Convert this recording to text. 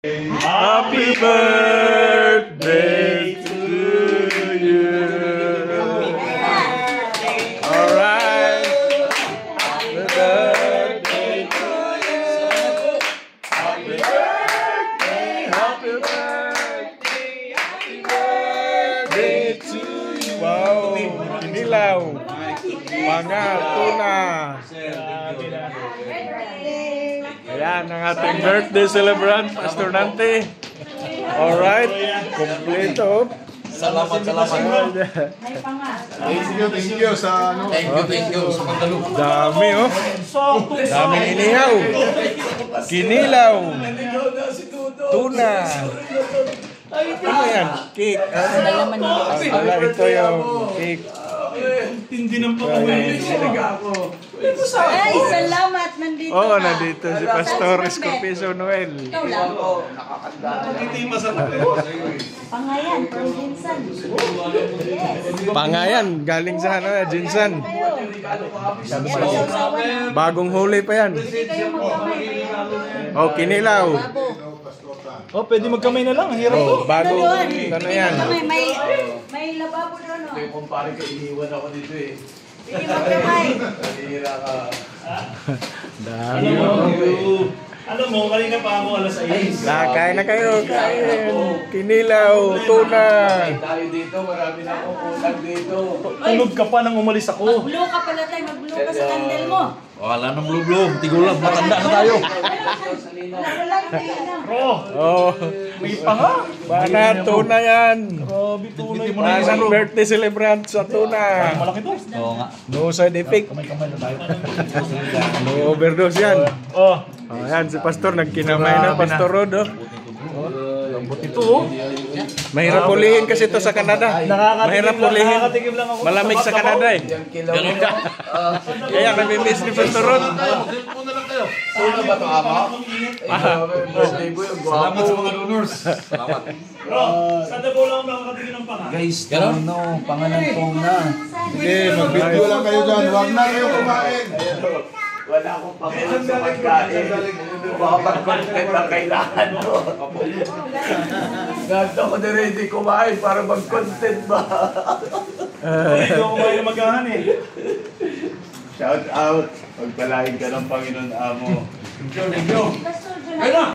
Happy birthday to you. Alright. Happy birthday to you. Happy birthday. Happy birthday. Happy birthday to you. Wow. Kinilaw. Mga tuna. Ayan ang ating birthday celebrant, Pastor Nante. Alright, kompleto. Salamat. Thank you sa ano. Thank you sa pagdalo. Dami oh. Daming inihaw. Kinilaw. Tuna. Ano yan? Cake. Wala, ito yung cake. Tindi ng pag-uwi. Ay, salamat. Nandito Oo, na. nandito si Pastor Escopiso Noel. Ikaw lang. Ito yung masarap. Pangayan, from Jinsan. Yes. Pangayan, galing sa ano, Jinsan. Kayo. Bagong huli pa yan. Hindi kayo magkamay. Oh, kinilaw. Babo. Oh, pwede magkamay na lang. Ang hirap to. Oh, bagong ano yan. May lababo doon, no? Kumpare ka, iniwan ako dito eh. Sige, magkamay. Hira ka. Dami. Alam mo, kanina pa ako alas 6. Kain na kayo, kain. Kinilaw, tuna. Tayo dito, marami na akong ulang dito. Tulog ka pa nang umalis ako. Mag-blow ka pala tayo. Mag-blow ka sa candle mo. Wala nang blue-blue. Tigulang, matanda na tayo. Wala, hindi na. Bro, Oh, may pa nga. bana, tuna yan. Grabe, tunay mo na Manang yun. birthday celebrant sa tuna. Malaki to. Oo nga. No side effect. Kamay-kamay na tayo. No overdose yan. Oh, Oh, yan si Pastor, nagkinamay na Pastor Rod. Oh. lambot ito oh. Mahirap ulihin kasi ito sa Canada. Mahirap ulihin. Nakakatikim lang ako. Malamig sa Canada eh. Yung kilaw mo. Kaya namimiss ni Pastor Rod. Muna lang kayo. Tuna ba ito, ama? Birthday boy, ang guwapo. Salamat sa mga donors. Salamat. Bro, sa Davao lang ako nakakatikim ng panga. Guys, no, pangalan po na. Sige, mag-video lang kayo dyan. Huwag na kayo kumain. Wala akong pangalan sa pagkain. Makapag-content ang kailangan ko. Ganto ko na ready kumain para mag-content ba? Hindi ako kumain na magahan eh. Shout out. Pagpalain ka ng Panginoon Amo. Pastor,